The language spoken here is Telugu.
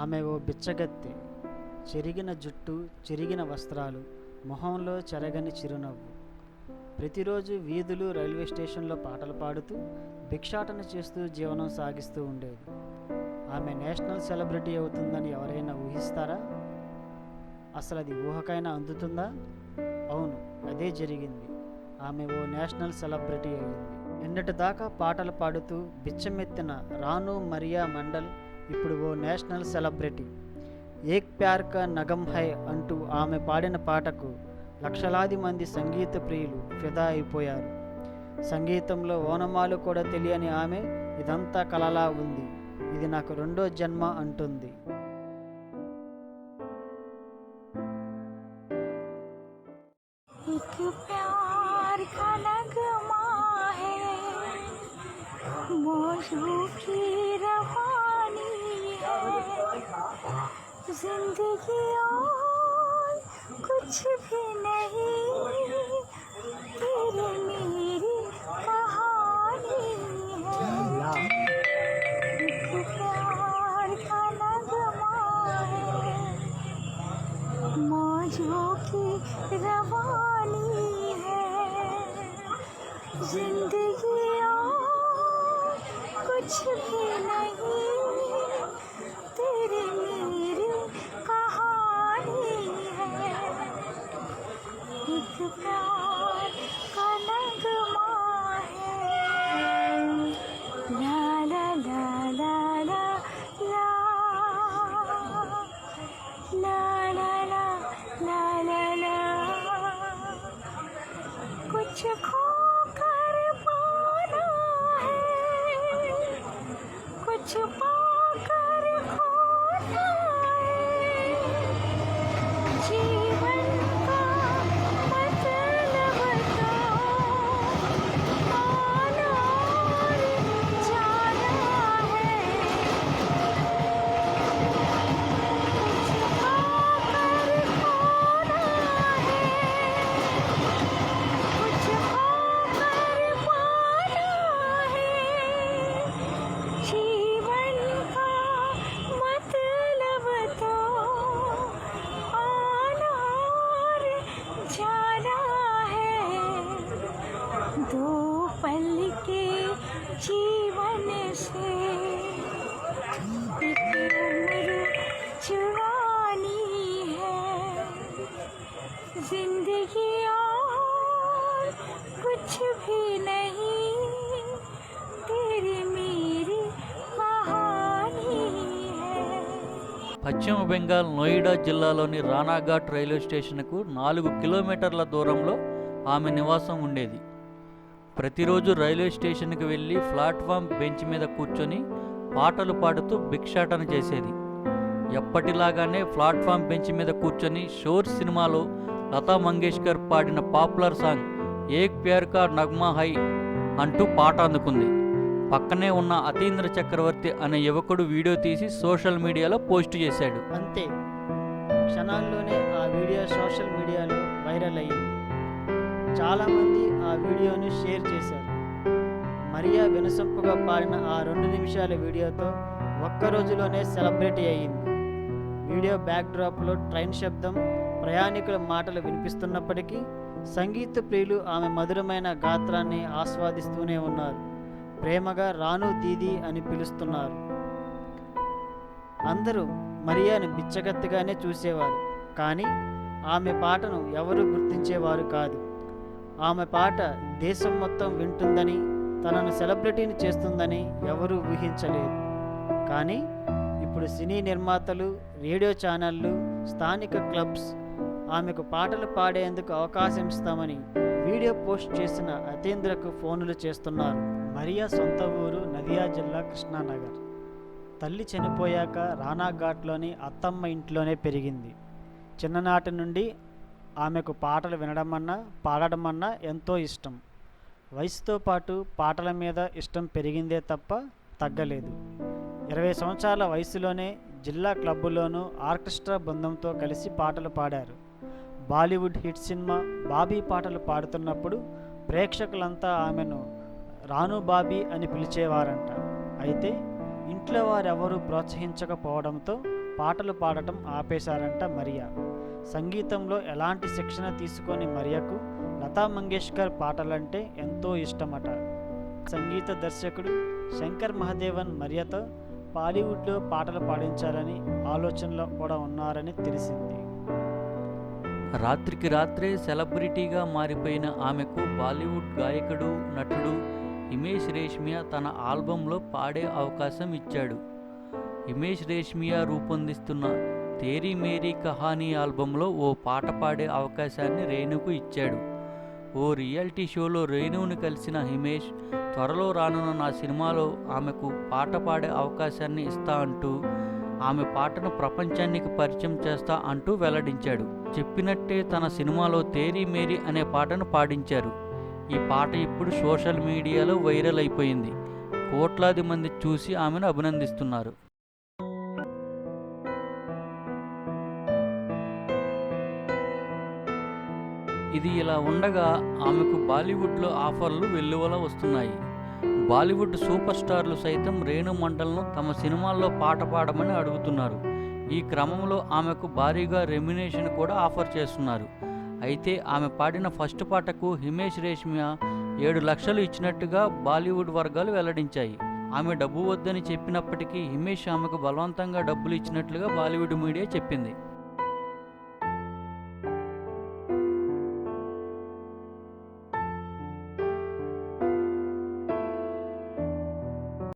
ఆమె ఓ బిచ్చగత్తె, చెరిగిన జుట్టు, చెరిగిన వస్త్రాలు, మొహంలో చెరగని చిరునవ్వు. ప్రతిరోజు వీధులు, రైల్వే స్టేషన్లో పాటలు పాడుతూ భిక్షాటన చేస్తూ జీవనం సాగిస్తూ ఉండేది. ఆమె నేషనల్ సెలబ్రిటీ అవుతుందని ఎవరైనా ఊహిస్తారా? అసలు అది ఊహకైనా అందుతుందా? అవును, అదే జరిగింది. ఆమె ఓ నేషనల్ సెలబ్రిటీ అయింది. నిన్నటిదాకా పాటలు పాడుతూ బిచ్చమెత్తిన రాను మరియా మండల్ ఇప్పుడు ఓ నేషనల్ సెలబ్రిటీ. ఏక్ ప్యార్ కా నగమ్ హై అంటూ ఆమె పాడిన పాటకు లక్షలాది మంది సంగీత ప్రియులు ఫిదా అయిపోయారు. సంగీతంలో ఓనమాలు కూడా తెలియని ఆమె ఇదంతా కలలా ఉంది, ఇది నాకు రెండో జన్మ అంటుంది. एक प्यार का नगमा है, मौजों की रवानी है, जिंदगी और कुछ भी नहीं, तेरी मेरी कहानी है। एक प्यार का नगमा है, मौजों की रवानी है, जिंदगी और कुछ भी नहीं, तेरी मेरी कहानी है। एक प्यार का नगमा है, ला ला ला ला ला ला ला ला ला ला ला। कुछ खोकर पाना है, कुछ पाकर खोना है, जीवन का मतलब तो आना और जाना है। जीवन का मतलब तो आना और जाना है। दो पल के जीवन से एक उम्र जवानी है, जिंदगी और कुछ भी नहीं, तेरी मेरी कहानी है। పశ్చిమ బెంగాల్ నోయిడా జిల్లాలోని రానాఘాట్ రైల్వే స్టేషన్కు 4 కిలోమీటర్ల దూరంలో ఆమె నివాసం ఉండేది. ప్రతిరోజు రైల్వే స్టేషన్కి వెళ్ళి ప్లాట్ఫామ్ బెంచ్ మీద కూర్చొని పాటలు పాడుతూ భిక్షాటన చేసేది. ఎప్పటిలాగానే ప్లాట్ఫామ్ బెంచ్ మీద కూర్చొని షోర్ సినిమాలో లతా మంగేష్కర్ పాడిన పాపులర్ సాంగ్ ఏక్ ప్యార్ కా నగ్మా హై అంటూ పాట అందుకుంది. పక్కనే ఉన్న అతీంద్ర చక్రవర్తి అనే యువకుడు వీడియో తీసి సోషల్ మీడియాలో పోస్ట్ చేశాడు. అంతే, క్షణాల్లోనే ఆ వీడియో సోషల్ మీడియాలో వైరల్ అయ్యింది. చాలామంది ఆ వీడియోను షేర్ చేశారు. మరియా వినసొంపుగా పాడిన ఆ 2 నిమిషాల వీడియోతో ఒక్క రోజులోనే సెలబ్రిటీ అయ్యింది. వీడియో బ్యాక్డ్రాప్లో ట్రైన్ శబ్దం, ప్రయాణికుల మాటలు వినిపిస్తున్నప్పటికీ సంగీత ప్రియులు ఆమె మధురమైన గాత్రాన్ని ఆస్వాదిస్తూనే ఉన్నారు. ప్రేమగా రాను దీదీ అని పిలుస్తున్నారు. అందరూ మరియాను బిచ్చగత్తెగానే చూసేవారు, కానీ ఆమె పాటను ఎవరూ గుర్తించేవారు కాదు. ఆమె పాట దేశం మొత్తం వింటుందని, తనను సెలబ్రిటీని చేస్తుందని ఎవరూ ఊహించలేదు. కానీ ఇప్పుడు సినీ నిర్మాతలు, రేడియో ఛానళ్ళు, స్థానిక క్లబ్స్ ఆమెకు పాటలు పాడేందుకు అవకాశం ఇస్తామని వీడియో పోస్ట్ చేసిన అతీంద్రకు ఫోనులు చేస్తున్నారు. మరియా సొంత ఊరు నదియా జిల్లా కృష్ణానగర్. తల్లి చనిపోయాక రానాఘాట్లోని అత్తమ్మ ఇంట్లోనే పెరిగింది. చిన్ననాటి నుండి ఆమెకు పాటలు వినడమన్నా, పాడడమన్నా ఎంతో ఇష్టం. వయసుతో పాటు పాటల మీద ఇష్టం పెరిగిందే తప్ప తగ్గలేదు. 20 సంవత్సరాల వయసులోనే జిల్లా క్లబ్బులోనూ ఆర్కెస్ట్రా బృందంతో కలిసి పాటలు పాడారు. బాలీవుడ్ హిట్ సినిమా బాబీ పాటలు పాడుతున్నప్పుడు ప్రేక్షకులంతా ఆమెను రాను బాబీ అని పిలిచేవారంట. అయితే ఇంట్లో వారెవరూ ప్రోత్సహించకపోవడంతో పాటలు పాడటం ఆపేశారంట మరియా. సంగీతంలో ఎలాంటి శిక్షణ తీసుకొని మరియకు లతా మంగేష్కర్ పాటలంటే ఎంతో ఇష్టమట. సంగీత దర్శకుడు శంకర్ మహదేవన్ మరియతో బాలీవుడ్లో పాటలు పాడించాలని ఆలోచనలో కూడా ఉన్నారని తెలిసింది. రాత్రికి రాత్రే సెలబ్రిటీగా మారిపోయిన ఆమెకు బాలీవుడ్ గాయకుడు, నటుడు హిమేష్ రేష్మియా తన ఆల్బంలో పాడే అవకాశం ఇచ్చాడు. హిమేష్ రేష్మియా రూపొందిస్తున్న తేరీ మేరీ కహానీ ఆల్బంలో ఓ పాట పాడే అవకాశాన్ని రేణుకు ఇచ్చాడు. ఓ రియాలిటీ షోలో రేణువుని కలిసిన హిమేష్, త్వరలో రానున్న నా సినిమాలో ఆమెకు పాట పాడే అవకాశాన్ని ఇస్తా అంటూ, ఆమె పాటను ప్రపంచానికి పరిచయం చేస్తా అంటూ వెల్లడించాడు. చెప్పినట్టే తన సినిమాలో తేరీ మేరీ అనే పాటను పాడించారు. ఈ పాట ఇప్పుడు సోషల్ మీడియాలో వైరల్ అయిపోయింది. కోట్లాది మంది చూసి ఆమెను అభినందిస్తున్నారు. ఇది ఇలా ఉండగా ఆమెకు బాలీవుడ్లో ఆఫర్లు వెల్లువల వస్తున్నాయి. బాలీవుడ్ సూపర్ స్టార్లు సైతం రేణు మండల్ను తమ సినిమాల్లో పాట పాడమని అడుగుతున్నారు. ఈ క్రమంలో ఆమెకు భారీగా రెమ్యునేషన్ కూడా ఆఫర్ చేస్తున్నారు. అయితే ఆమె పాడిన ఫస్ట్ పాటకు హిమేష్ రేష్మియా 7 లక్షలు ఇచ్చినట్టుగా బాలీవుడ్ వర్గాలు వెల్లడించాయి. ఆమె డబ్బు వద్దని చెప్పినప్పటికీ హిమేష్ ఆమెకు బలవంతంగా డబ్బులు ఇచ్చినట్లుగా బాలీవుడ్ మీడియా చెప్పింది.